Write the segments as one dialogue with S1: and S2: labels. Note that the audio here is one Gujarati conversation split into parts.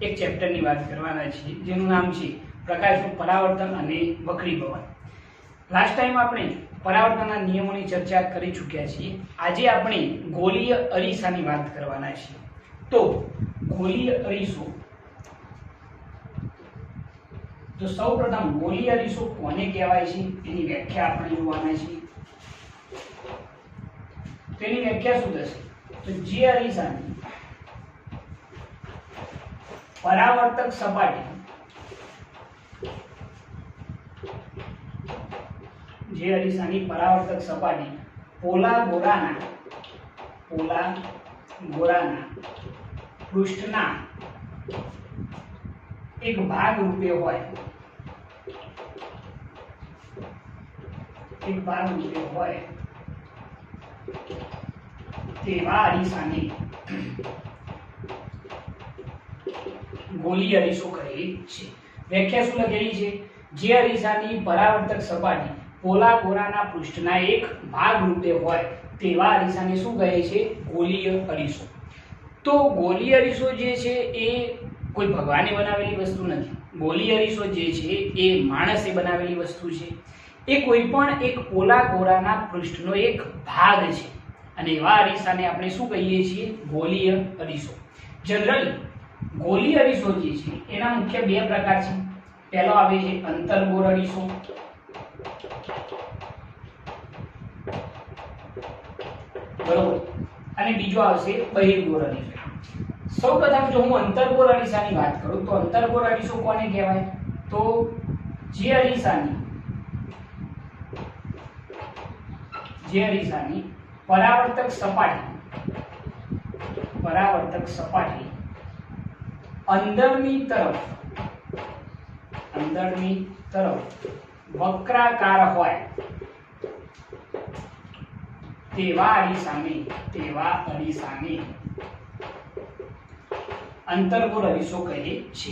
S1: એક ચેપ્ટરની વાત કરવાના છીએ જેનું નામ છે પ્રકાશનું પરાવર્તન અને વક્રીભવન। લાસ્ટ ટાઈમ આપણે પરાવર્તનના નિયમોની ચર્ચા કરી ચૂક્યા છીએ। આજે આપણે ગોલીય અરીસાની વાત કરવાના છીએ। તો ગોલીય અરીસો, તો સૌપ્રથમ ગોલીય અરીસો કોને કહેવાય છે એની વ્યાખ્યા આપણે જોવાના છીએ। તેની વ્યાખ્યા શું થશે? તો જે અરીસાની પરાવર્તક સપાટી, જે અરીસાની પરાવર્તક સપાટી પોલા ગોળાના પૃષ્ઠના એક ભાગ રૂપે હોય, તેવા અરીસાને ગોલીય અરીસો કહે છે। વ્યાખ્યા શું લખેલી છે? જે અરીસાની પરાવર્તક સપાટી પોલા ગોળાના પૃષ્ઠના એક ભાગ રૂપે હોય તેવા અરીસાને શું કહે છે? ગોલીય અરીસો। તો ગોલીય અરીસો જે છે એ કોઈ ભગવાને બનાવેલી વસ્તુ નથી। ગોલીય અરીસો જે છે એ માણસે બનાવેલી વસ્તુ છે। એ કોઈ પણ એક પોલા ગોળાના પૃષ્ઠનો એક ભાગ છે અને એવા અરીસાને આપણે શું કહીએ છીએ? ગોલીય અરીસો। જનરલી ગોલીય અરીસો જે છે એના મુખ્ય બે પ્રકાર છે। પહેલો આવે છે અંતર્ગોળ અરીસો, બરોબર, અને બીજો આવશે બહિર્ગોળ અરીસો। સૌપ્રથમ જો હું અંતર્ગોળ અરીસાની વાત કરું તો અંતર્ગોળ અરીસો કોને કહેવાય? તો જે અરીસાની પરાવર્તક સપાટી અંદરની તરફ વક્રાકાર હોય તેવા અરીસાને અંતર્ગોળ અરીસો કહે છે।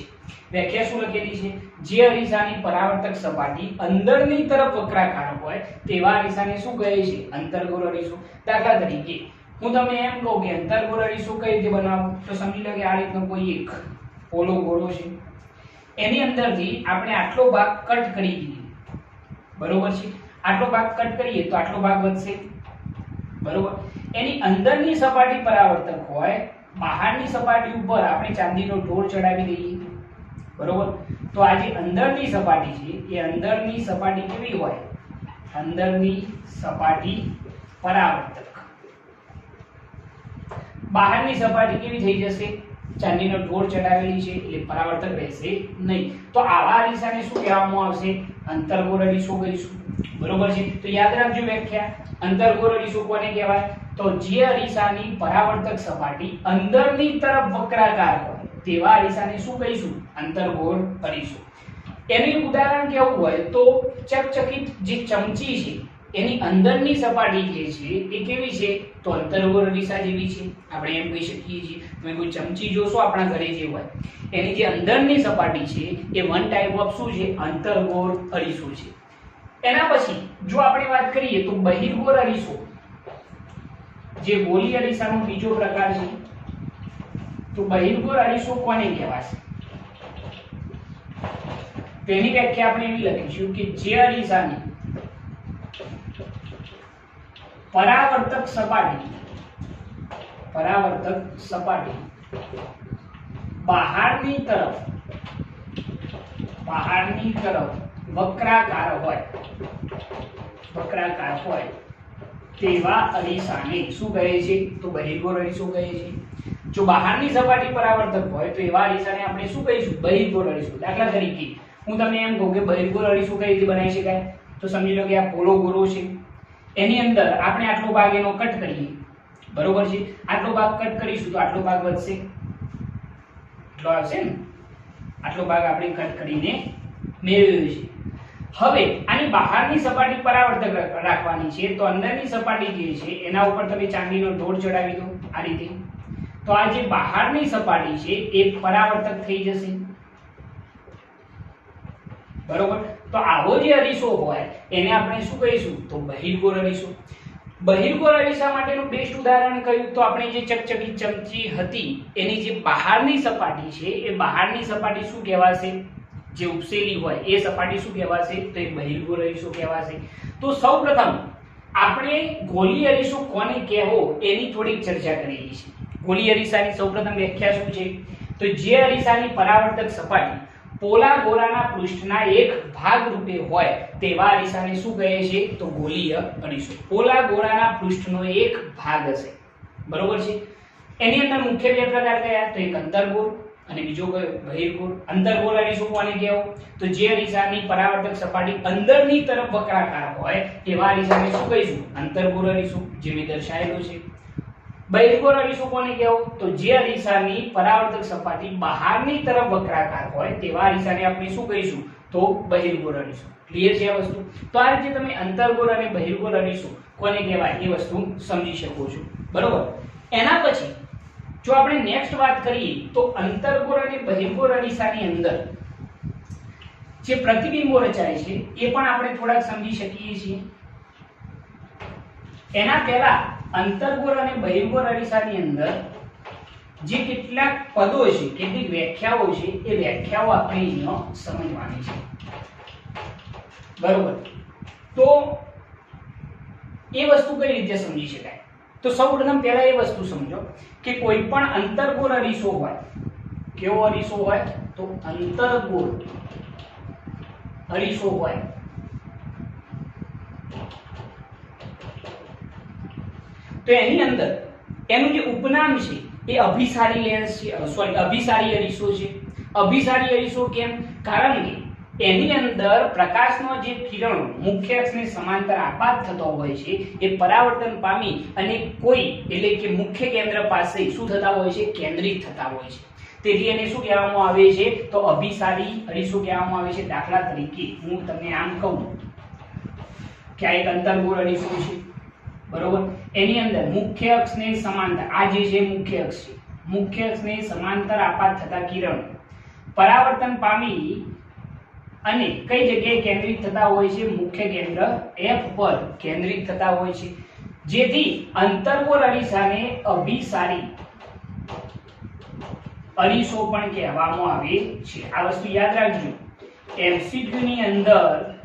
S1: વ્યાખ્યા શું લખેલી છે? જે અરીસાની પરાવર્તક સપાટી અંદરની તરફ વક્રાકાર હોય તેવા અરીસાને શું કહે છે? અંતર્ગોળ અરીસો। દાખલા તરીકે હું તમને એમ કહું કે અંતર્ગોળ અરીસો કઈ રીતે બનાવો, તો સમજી લો કે આ રીતનો કોઈ એક પોલો ગોળો છે, એની અંદરથી આપણે આટલો ભાગ કટ કરી દઈએ, બરોબર છે? આટલો ભાગ કટ કરીએ તો આટલો ભાગ વધશે, બરોબર? એની અંદરની સપાટી પરાવર્તક હોય, બહારની સપાટી ઉપર આપણે ચાંદીનો ઢોળ ચડાવી દઈએ, બરોબર? તો આ જે અંદરની સપાટી છે એ અંદરની સપાટી કેવી હોય? અંદરની સપાટી પરાવર્તક। બહારની સપાટી કેવી થઈ જશે? ચાંદીનો ઢોળ ચડાવેલી છે એટલે પરાવર્તક રહેશે નહીં। તો આવા અરીસાને શું કહેવામાં આવશે? અંતર્ગોળ અરીસો કહીશું, બરોબર છે? તો યાદ રાખજો વ્યાખ્યા, અંતર્ગોળ અરીસો કોને કહેવાય? તો જે અરીસાની પરાવર્તક સપાટી અંદરની તરફ વક્રાકાર હોય તેવા અરીસાને શું કહીશું? અંતર્ગોળ અરીસો। એનું ઉદાહરણ કેવું હોય તો ચકચકિત જે ચમચી છે એની અંદરની સપાટી જે છે એ કેવી છે? તો અંતર્ગોળ અરીસા જેવી છે, આપણે એમ કહી શકીએ છીએ। તમે કોઈ ચમચી જોશો આપણા ઘરે જે હોય એની જે અંદરની સપાટી છે એ વન ટાઈપ ઓફ શું છે? અંતર્ગોળ અરીસો છે। એના પછી જો આપણે વાત કરીએ તો બહિર્ગોળ અરીસો, જે ગોલીય અરીસાનો બીજો પ્રકાર છે। તો બહિર્ગોળ અરીસો કોને કહેવાશે? તેની વ્યાખ્યા આપણે એવી લખીશું કે જે અરીસાની પરાવર્તક સપાટી બહારની તરફ વક્રાકાર હોય તેવા અરીસાને શું કહે છે? તો બહિર્ગોળ અરીસો કહે છે। જો બહારની સપાટી પરાવર્તક હોય તો એવા અરીસાને આપણે શું કહીશું? બહિર્ગોળ અરીસો। દાખલા તરીકે હું તમને એમ કહું કે બહિર્ગોળ અરીસો કઈ રીતે બનાવી શકાય, તો સમજી લો કે આ પોલો ગોળો છે, એની અંદર આપણે આટલો ભાગ એનો કટ કરીએ, બરોબર છે? આટલો ભાગ કટ કરીશું તો આટલો ભાગ વધશે, એટલો આવશે ને? આટલો ભાગ આપણે કટ કરીને મેળવ્યો છે। હવે આની બહારની સપાટી પરાવર્તક રાખવાની છે તો અંદરની સપાટી જે છે એના ઉપર તમે ચાંદીનો ઢોળ ચડાવી દો આ રીતે, તો આ જે બહારની સપાટી છે એ પરાવર્તક થઈ જશે, બરોબર? તો આવો જે અરીસો હોય એને આપણે શું કહીશું? તો બહિર્ગોળ અરીસો। બહિર્ગોળ અરીસા માટેનું બેસ્ટ ઉદાહરણ કયું તો આપણે જે ચકચકી ચમચી હતી એની જે બહારની સપાટી છે એ બહારની સપાટી શું કહેવાશે, જે ઉપસેલી હોય એ સપાટી શું કહેવાશે તો એ બહિર્ગોળ અરીસો કહેવાશે. તો સૌપ્રથમ આપણે ગોળી અરીસો કોને કહેવો એની થોડીક ચર્ચા કરેલી છે. ગોળી અરીસાની સૌપ્રથમ વ્યાખ્યા શું છે તો જે અરીસાની પરાવર્તક સપાટી પોલા ગોળાના પૃષ્ઠના એક ભાગ રૂપે હોય તેવા અરીસાને શું કહે છે તો ગોળીય અરીસો. પોલા ગોળાના પૃષ્ઠનો એક ભાગ હશે, બરોબર છે. એની અંદર મુખ્ય બે પ્રકાર કયા તો એક અંતર્ગોળ અને બીજો બહિર્ગોળ. અંતર્ગોળ અરીસો કોને કહેવો તો જે અરીસાની પરાવર્તક સપાટી અંદરની તરફ વક્રાકાર હોય તેવા અરીસાને શું કહીશું અંતર્ગોળ અરીસો, જે મેં દર્શાવેલો છે. બહિર્ગોળ અરીસો કોને કહેવો તો જે અરીસાની પરાવર્તક સપાટી બહારની તરફ વક્રાકાર હોય તેવા અરીસાને આપણે શું કહીશું તો બહિર્ગોળ અરીસો. ક્લિયર છે આ વસ્તુ? તો આ રીતે તમે અંતર્ગોળ અને બહિર્ગોળ અરીસો કોને કહેવાય એ વસ્તુ સમજી શકો છો, બરોબર. એના પછી જો આપણે નેક્સ્ટ વાત કરીએ તો અંતર્ગોળ અને બહિર્ગોળ અરીસાની અંદર જે પ્રતિબિંબો રચાય છે એ પણ આપણે થોડાક સમજી શકીએ છીએ. એના પહેલા અંતર્ગોળ અને બહિર્ગોળ અરીસાની અંદર જે કેટલાક પદો છે, કેટલીક વ્યાખ્યાઓ છે એ વ્યાખ્યાઓ આપણે અહીંયા સમજવાની છે, બરોબર. તો એ વસ્તુ કઈ રીતે સમજી શકાય તો સૌપ્રથમ પહેલા એ વસ્તુ સમજો કે કોઈ પણ અંતર્ગોળ અરીસો હોય, કેવો અરીસો હોય તો અંતર્ગોળ અરીસો હોય તો એની અંદર એનું જે ઉપનામ છે એ અભિસારી લેન્સ છે, અભિસારી અરીસો છે. અભિસારી અરીસો કેમ? કારણ કે એની અંદર પ્રકાશનો જે કિરણો મુખ્ય અક્ષને સમાંતર આપાત થતો હોય છે એ પરાવર્તન પામી અને કોઈ એટલે કે મુખ્ય કેન્દ્ર પાસે શું થતા હોય છે કેન્દ્રિત થતા હોય છે. તેથી એને શું કહેવામાં આવે છે તો અભિસારી અરીસો કહેવામાં આવે છે. દાખલા તરીકે હું તમને આમ કહું કે આ એક અંતર્ગોળ અરીસો છે, બરોબર. એની અંદર મુખ્ય અક્ષને સમાંતર, આ જે છે મુખ્ય અક્ષ છે, મુખ્ય અક્ષને સમાંતર આપાત થતા કિરણ પરાવર્તન પામી અને કઈ જગ્યાએ કેન્દ્રિત થતા હોય છે મુખ્ય કેન્દ્ર F પર કેન્દ્રિત થતા હોય છે, જેથી અંતર્ગોળ અરીસાને અભિસારી અરીસો પણ કહેવામાં આવે છે. આ વસ્તુ યાદ રાખજો, MCQ ની અંદર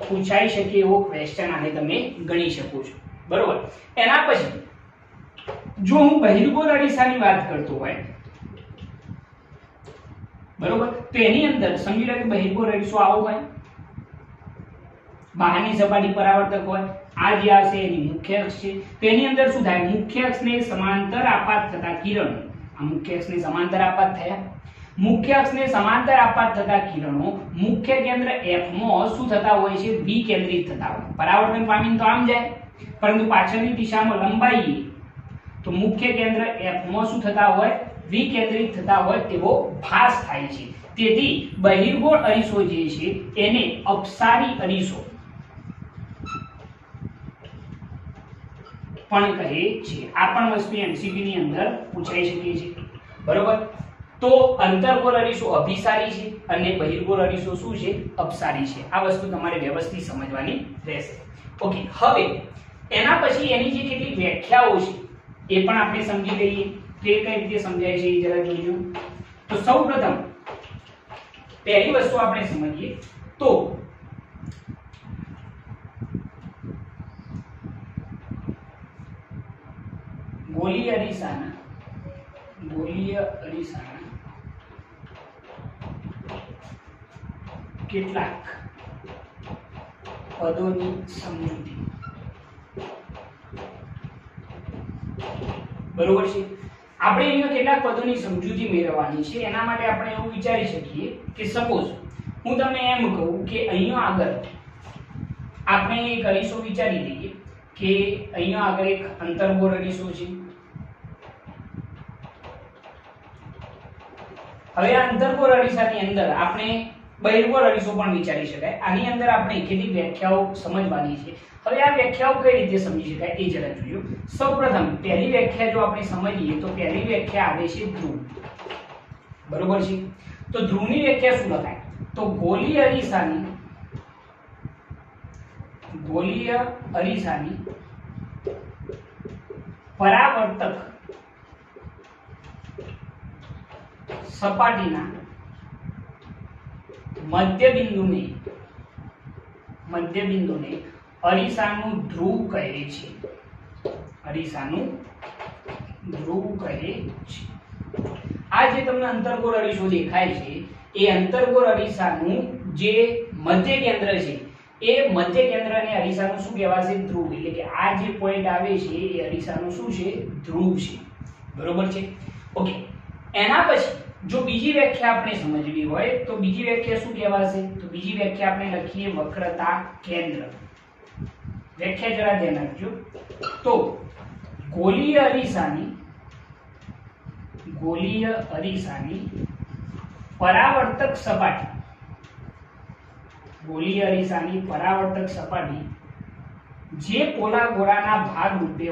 S1: પૂછાઈ શકે એવો ક્વેશ્ચન આને તમે ગણી શકો છો, બરોબર. એના પછી જો હું બહિર્ગોળ અરીસાની વાત કરતો હોય, બરોબર, તો એની અંદર સમજી લો કે બહિર્ગોળ અરીસો આવો હોય, બહારની સપાટી પરાવર્તક હોય, આ જે આવશે એની મુખ્ય અક્ષ છે. તો એની અંદર શું થાય મુખ્ય અક્ષને સમાંતર આપાત થતા કિરણો, આ મુખ્ય અક્ષને સમાંતર આપાત થયા, મુખ્ય અક્ષને સમાંતર આપાત થતા કિરણો મુખ્ય કેન્દ્ર F માં શું થતા હોય છે વિકેન્દ્રિત થતા હોય. પરાવર્તન પામીને તો આમ જાય પરંતુ પાછળની દિશામાં લંબાઈએ તો મુખ્ય કેન્દ્ર F માં શું થતા હોય વિકેન્દ્રિત થતા હોય તેવો ભાસ થાય છે. તેથી બહિર્ગોળ અરીસો જે છે એને અપસારી અરીસો પણ કહે છે. આ પણ વસ્તુ MCQ ની અંદર પૂછાઈ શકે છે, બરોબર. તો અંતર્ગોળ અરીસો અભિસારી છે અને બહિર્ગોળ અરીસો શું છે અપસારી છે. આ વસ્તુ તમારે વ્યવસ્થિત સમજવાની રહેશે. ઓકે, હવે એના પછી એની જે કેટલીક વ્યાખ્યાઓ છે એ પણ આપણે સમજી લઈએ. તે કઈ રીતે સમજાય છે એ જરા જોજો. તો સૌપ્રથમ પહેલી વસ્તુ આપણે સમજીએ તો ગોળીય અરીસાના કેટલાક પદોની સમજૂતી, બરોબર છે. આપણે અહીંયા કેટલાક પદોની સમજૂતી મેળવવાની છે. એના માટે આપણે એવું વિચારી શકીએ કે સપોઝ હું તમને એમ કહું કે અહીંયા આગળ આપણે એક અરીસો વિચારી લઈએ કે અહીંયા આગળ એક અંતર્ગોળ અરીસો છે. હવે આ અંતર્ગોળ અરીસાની અંદર આપણે બહિર્ગોળ અરીસો પણ વિચારી શકાય. આની અંદર આપણે કેટલીક વ્યાખ્યાઓ સમજવાની છે. હવે આ વ્યાખ્યાઓ કઈ રીતે સમજી શકાય એ જરા જોઈએ. સૌપ્રથમ પહેલી વ્યાખ્યા જો આપણે સમજીએ તો પહેલી વ્યાખ્યા આવે છે ધ્રુવ, બરોબર છે. તો ધ્રુવની વ્યાખ્યા શું લખાય તો ગોળીય અરીસાની પરાવર્તક સપાટીના મધ્યબિંદુને અરીસાનું ધ્રુવ કહે છે. અરીસાનું ધ્રુવ કહે છે. આ જે તમને અંતર્ગોળ અરીસો દેખાય છે એ અંતર્ગોળ અરીસાનું જે મધ્ય કેન્દ્ર છે એ મધ્ય કેન્દ્રને અરીસાનું શું કહેવાશે? ધ્રુવ. એટલે કે આ જે પોઈન્ટ આવે છે એ અરીસાનું શું છે? ધ્રુવ છે. બરોબર છે? ઓકે. એના પછી જો બીજી વ્યાખ્યા આપણે સમજવી હોય તો બીજી વ્યાખ્યા શું કહેવાશે? તો બીજી વ્યાખ્યા આપણે લખીએ વક્રતા કેન્દ્ર. વ્યાખ્યા જરા ધ્યાન રાખજો. તો ગોળીય અરીસાની પરાવર્તક સપાટી જે પોલા ગોળાના ભાગ રૂપે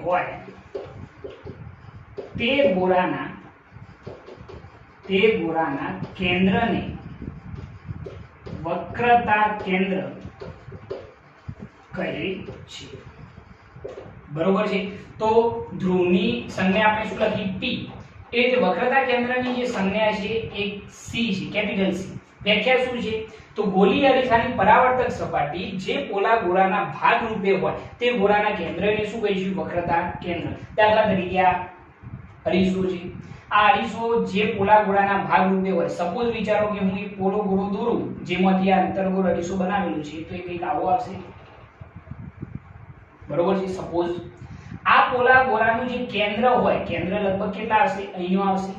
S1: હોય તે ગોળાના કેન્દ્રને વક્રતા કેન્દ્ર કહે છે. બરોબર છે? તો ધ્રુવની સંજ્ઞા આપણે શું લખી? P. એ રીતે વક્રતા કેન્દ્રની જે સંજ્ઞા છે એ C છે, કેપિટલ C. વ્યાખ્યા શું છે? તો ગોળીય અરીસાની પરાવર્તક સપાટી જે પોલા ગોળાના ભાગ રૂપે હોય તે ગોળાના કેન્દ્રને શું કહીશું? વક્રતા કેન્દ્ર. દાખલા તરીકે આ અરીસો છે. આ અરીસો જે પોલા ગોળાના ભાગ રૂપે હોય, સપોઝ વિચારો કે હું એક પોલો ગોળો દોરું જેમાંથી આ અંતર્ગોળ અરીસો બનાવેલું છે તો એ કંઈક આવો આવશે. બરોબર છે? સપોઝ આ પોલા ગોળાનું જે કેન્દ્ર હોય, કેન્દ્ર લગભગ કેટલા હશે? અહીંયા આવશે.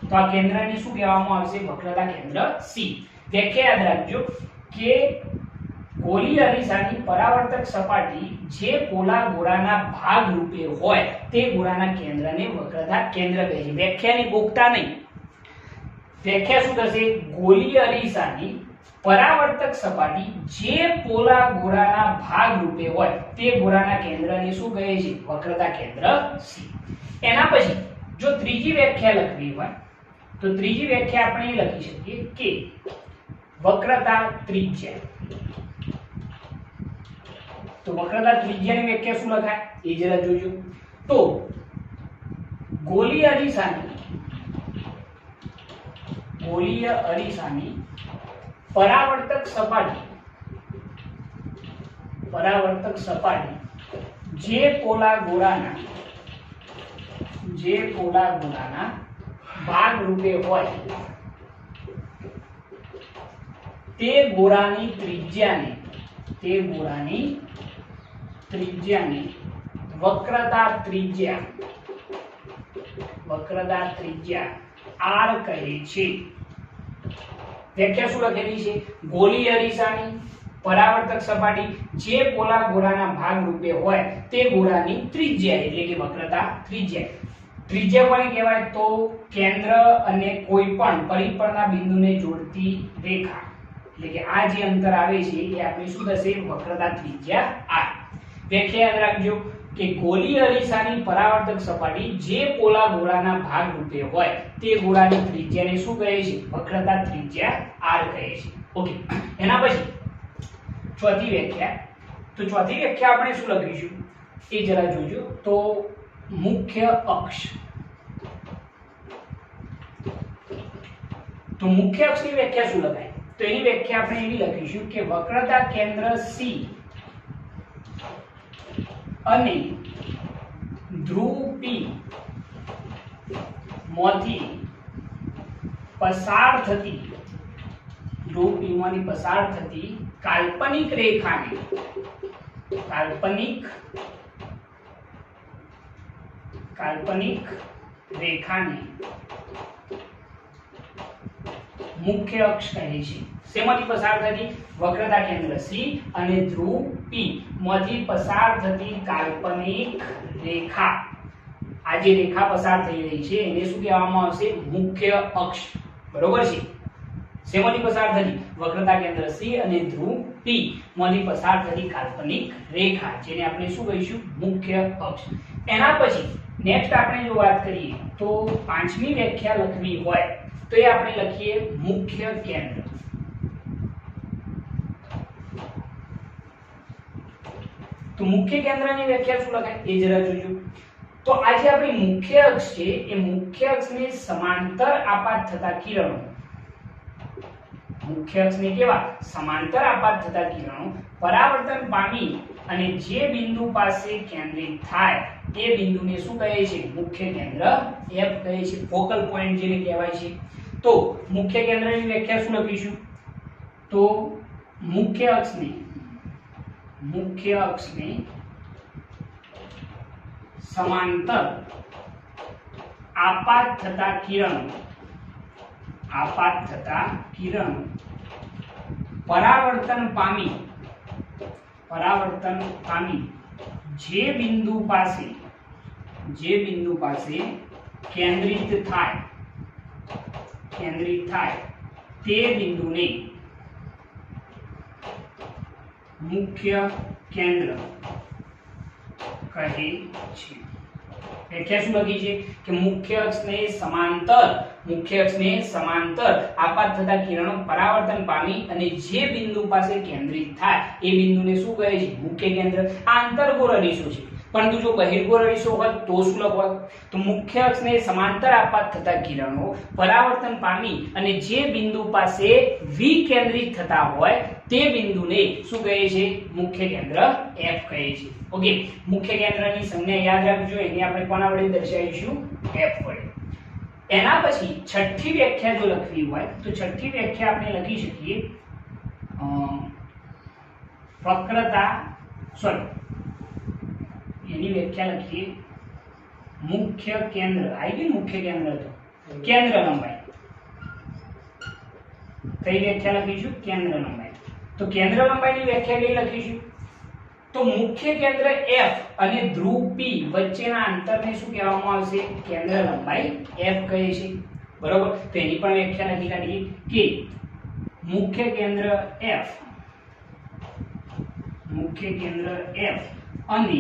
S1: તો આ કેન્દ્રને શું કહેવામાં આવશે? વક્રતા કેન્દ્ર C. વ્યાખ્યા યાદ રાખજો કે ગોળીય અરીસાની પરાવર્તક સપાટી જે પોલા ગોળાના ભાગ રૂપે હોય તે ગોળાના કેન્દ્રને વક્રતા કેન્દ્ર કહે છે. વ્યાખ્યાની પોખતા નહીં. વ્યાખ્યા શું થશે? ગોળીય અરીસાની પરાવર્તક સપાટી જે પોલા ગોળાના ભાગ રૂપે હોય તે ગોળાના કેન્દ્રને શું કહે છે? વક્રતા કેન્દ્ર C. એના પછી જો ત્રીજી વ્યાખ્યા લખવી હોય તો ત્રીજી વ્યાખ્યા આપણે એ લખી શકીએ કે વક્રતા ત્રિજ્યા. તો વક્રતા ત્રિજ્યાની વ્યાખ્યા શું લખાય એ જરા જોજો. તો ગોળીય અરીસાની પરાવર્તક સપાટી જે પોલા ગોળાના ભાગ રૂપે હોય તે ગોળાની ત્રિજ્યાને વક્રતા ત્રિજ્યા R કહે છે. વ્યાખ્યા શું લખેલી છે? ગોળીય અરીસાની પરાવર્તક સપાટી જે પોલા ગોળાના ભાગ રૂપે હોય તે ગોળાની ત્રિજ્યા એટલે કે વક્રતા ત્રિજ્યા. ત્રિજ્યા કોને કહેવાય? તો કેન્દ્ર અને કોઈ પણ પરિપળના બિંદુને જોડતી રેખા. એટલે કે આ જે અંતર આવે છે એ આપણી શું થશે? વક્રતા ત્રિજ્યા R. વ્યાખ્યા યાદ રાખજો કે ગોળીય અરીસાની પરાવર્તક સપાટી જે પોલા ગોળાના ભાગ રૂપે હોય તે ગોળાની ત્રિજ્યાને શું કહે છે? વક્રતા ત્રિજ્યા R કહે છે. ઓકે. એના પછી ચોથી વ્યાખ્યા. તો ચોથી વ્યાખ્યા આપણે શું લખીશું એ જરા જોજો. તો મુખ્ય અક્ષ. તો મુખ્ય અક્ષની વ્યાખ્યા શું લખાય? તો એની વ્યાખ્યા આપણે એવી લખીશું કે વક્રતા કેન્દ્ર C અને ધ્રુવ P માંથી પસાર થતી કાલ્પનિક રેખાને મુખ્ય અક્ષ કહે છે. શેમાંથી પસાર થતી? વક્રતા કેન્દ્ર C અને ધ્રુવ P માંથી પસાર થતી કાલ્પનિક રેખા. આ જે રેખા પસાર થઈ રહી છે એને શું કહેવામાં આવશે? મુખ્ય અક્ષ. બરોબર છે? શેમાંથી પસાર થતી? વક્રતા કેન્દ્ર C અને ધ્રુવ P માંથી પસાર થતી કાલ્પનિક રેખા જેને આપણે શું કહીશું? મુખ્ય અક્ષ. એના પછી નેક્સ્ટ આપણે જો વાત કરીએ તો પાંચમી વ્યાખ્યા લખવી હોય તો એ આપણે લખીએ મુખ્ય કેન્દ્ર. તો મુખ્ય કેન્દ્રની વ્યાખ્યા શું લખાય એ જરા જોજો. તો આ જે આપણી મુખ્ય અક્ષ છે એ મુખ્ય અક્ષને સમાંતર આપાત થતા કિરણો, મુખ્ય અક્ષને કેવા સમાંતર આપાત થતા કિરણો પરાવર્તન પામી અને જે બિંદુ પાસે કેન્દ્રિત થાય તે બિંદુને શું કહે છે? મુખ્ય કેન્દ્ર F કહે છે, ફોકલ પોઈન્ટ જેને કહેવાય છે. તો મુખ્ય કેન્દ્રની વ્યાખ્યા શું લખીશું? તો મુખ્ય અક્ષને સમાંતર આપાત થતા કિરણો પરાવર્તન પામી જે બિંદુ પાસે કેન્દ્રિત થાય તે બિંદુને મુખ્ય કેન્દ્ર કહે છે. વ્યાખ્યા શું લખી છે કે મુખ્ય અક્ષને સમાંતર આપાત થતા કિરણો પરાવર્તન પામી અને જે બિંદુ પાસે કેન્દ્રિત થાય એ બિંદુને શું કહે છે? મુખ્ય કેન્દ્ર. આ અંતર્ગોળ અરીસો છે, પરંતુ જો બહિર્ગોળ અરીસો હોય તો શું લખવા? તો મુખ્ય અક્ષને સમાંતર આપાત થતા કિરણો પરાવર્તન પામી અને જે બિંદુ પાસે વિકેન્દ્રિત થતા હોય તે બિંદુને શું કહે છે? મુખ્ય કેન્દ્ર F કહે છે. ઓકે, મુખ્ય કેન્દ્રની સંજ્ઞા યાદ રાખજો, એને આપણે કોના વડે દર્શાવીશું? F વડે. એના પછી છઠ્ઠી વ્યાખ્યા જો લખવી હોય તો છઠ્ઠી વ્યાખ્યા આપણે લખી શકીએ એની વ્યાખ્યા લખીએ મુખ્ય કેન્દ્ર. આવી ગયું મુખ્ય કેન્દ્ર તો કેન્દ્ર લંબાઈ. કઈ વ્યાખ્યા લખીશું? કેન્દ્ર લંબાઈ. તો કેન્દ્ર લંબાઈની વ્યાખ્યા કઈ લખીશું? તો મુખ્ય કેન્દ્ર F અને ધ્રુવ P વચ્ચેના અંતરને શું કહેવામાં આવશે? કેન્દ્ર લંબાઈ F કહે છે. બરોબર. તો એની પણ વ્યાખ્યા લખી કાઢીએ કે મુખ્ય કેન્દ્ર F અને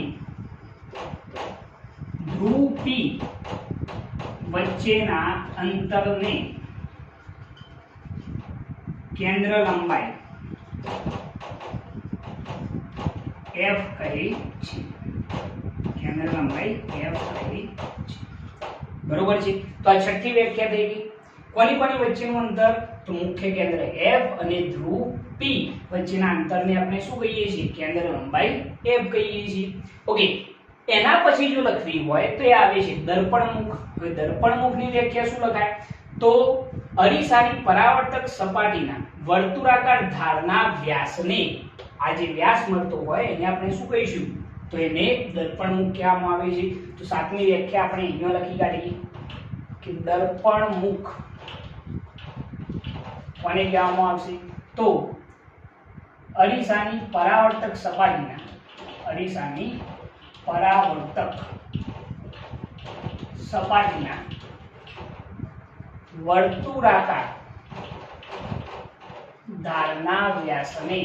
S1: ધ્રુવ P વચ્ચેના અંતરને કેન્દ્ર લંબાઈ F કહે છે. કેન્દ્ર લંબાઈ F કહે છે. બરોબર છે. તો આ છઠ્ઠી વ્યાખ્યા થઈ ગઈ. કોની વચ્ચેનું અંતર? તો મુખ્ય કેન્દ્ર F અને ધ્રુવ P વચ્ચેના અંતરને આપણે શું કહીએ છીએ? કેન્દ્ર લંબાઈ F કહીએ છીએ. ઓકે, એના પછી જો લખવી હોય તો એ આવે છે દર્પણમુખ. હવે દર્પણમુખની વ્યાખ્યા શું લખાય? તો અરીસાની પરાવર્તક સપાટીના વર્તુળાકાર ધારના વ્યાસને, આ જે વ્યાસ મળતો હોય એને આપણે શું કહીશું? તો એને દર્પણમુખ કહેવામાં આવે છે. તો સાતમી વ્યાખ્યા આપણે અહીંયા લખી કાઢીએ કે દર્પણમુખ કોને કહેવામાં આવશે? તો અરીસાની પરાવર્તક સપાટીના વર્તુળાકાર ધારના વ્યાસને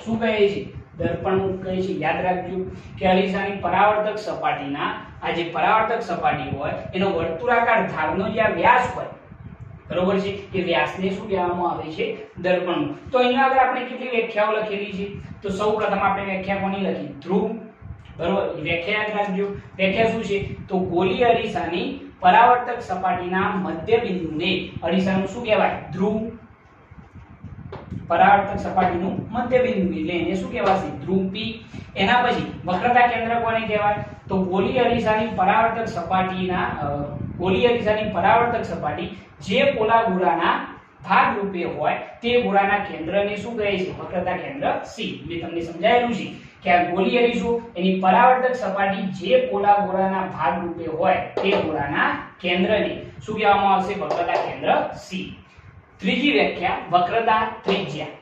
S1: શું કહે છે? દર્પણમુખ કહે છે. યાદ રાખજો કે અરીસાની પરાવર્તક સપાટીના, આ જે પરાવર્તક સપાટી હોય એનો વર્તુળાકાર ધારનો જે આ વ્યાસ હોય, બરોબર છે, એ વ્યાસને શું કહેવામાં આવે છે? દર્પણમુખ. તો અહીંયા આગળ આપણે કેટલી વ્યાખ્યાઓ લખેલી છે? તો સૌપ્રથમ આપણે વ્યાખ્યા કોની લખી? ધ્રુવ. બરોબર, વ્યાખ્યા યાદ રાખજો. વ્યાખ્યા શું છે? તો ગોલીય અરીસાની પરાવર્તક સપાટીના મધ્ય બિંદુને અરીસાનું શું કહેવાય? ધ્રુવ. પરાવર્તક સપાટીનું મધ્ય બિંદુ એટલે એને શું કહેવાશે? ધ્રુવ P. એના પછી વક્રતા કેન્દ્ર કોને કહેવાય? તો ગોલીય અરીસાની પરાવર્તક સપાટી જે પોલા ગોળાના ભાગ રૂપે હોય તે ગોળાના કેન્દ્રને શું કહે છે? વક્રતા કેન્દ્ર C. મેં તમને સમજાયેલું છે કે આ ગોલીય અરીસો એની પરાવર્તક સપાટી જે પોલા ગોળાના ભાગ રૂપે હોય તે ગોળાના કેન્દ્રને શું કહેવામાં આવશે? વક્રતા કેન્દ્ર C. ત્રીજી વ્યાખ્યા વક્રતા ત્રિજ્યા.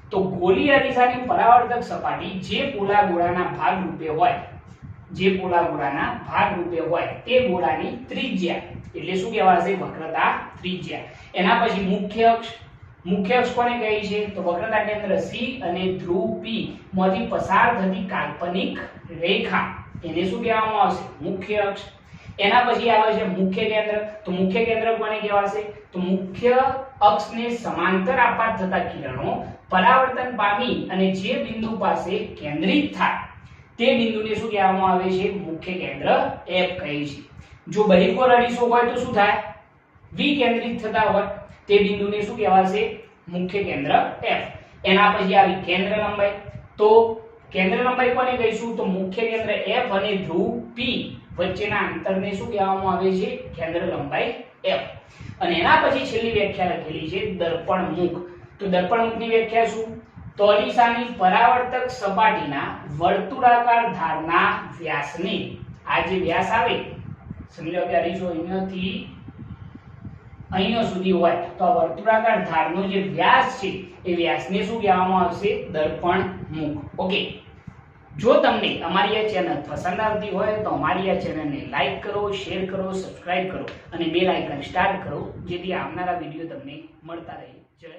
S1: તો ગોલીય અરીસાની પરાવર્તક સપાટી જે પોલા ગોળાના ભાગ રૂપે હોય તે ગોળાની ત્રિજ્યા એટલે શું કહેવાશે? વક્રતા ત્રિજ્યા. એના પછી મુખ્ય અક્ષ કોને કહે છે? તો વક્રતા કેન્દ્ર C અને ધ્રુવ P માંથી પસાર થતી કાલ્પનિક રેખા એને શું કહેવામાં આવશે? મુખ્ય અક્ષ. એના પછી આવે છે મુખ્ય કેન્દ્ર. તો મુખ્ય કેન્દ્ર કોને કહેવાશે? તો મુખ્ય અક્ષને સમાંતર આપાત થતા કિરણો પરાવર્તન પામી અને જે બિંદુ પાસે કેન્દ્રિત થાય તે બિંદુને શું કહેવામાં આવે છે? મુખ્ય કેન્દ્ર F કહે છે. જો બહિર્ગોળ અરીસો હોય તો શું થાય? વિકેન્દ્રિત થતા હોય તે બિંદુને શું કહેવાશે? મુખ્ય કેન્દ્ર F. એના પછી આવી કેન્દ્ર લંબાઈ. તો કેન્દ્ર લંબાઈ કોને કહીશું? તો મુખ્ય કેન્દ્ર F અને ધ્રુવ P વચ્ચેના અંતરને શું કહેવામાં આવે છે? કેન્દ્ર લંબાઈ F. અને એના પછી છેલ્લી વ્યાખ્યા લખેલી છે દર્પણ મુખ. તો દર્પણ મુખની વ્યાખ્યા શું? તો અરીસાની પરાવર્તક સપાટીના વર્તુળાકાર ધારના વ્યાસને, આ જે વ્યાસ આવે, સમજો કે અરીસો અહીંયાથી અહીંયા સુધી હોય તો આ વર્તુળાકાર ધારનો જે વ્યાસ છે એ વ્યાસને શું કહેવામાં આવશે? દર્પણ મુખ. ઓકે. જો તમને અમારી આ ચેનલ પસંદ આવતી હોય તો અમારી આ ચેનલને લાઈક કરો, શેર કરો, સબસ્ક્રાઇબ કરો અને બેલ આઇકન સ્ટાર્ટ કરો, જેથી આવનારા વિડીયો તમને મળતા રહે. જય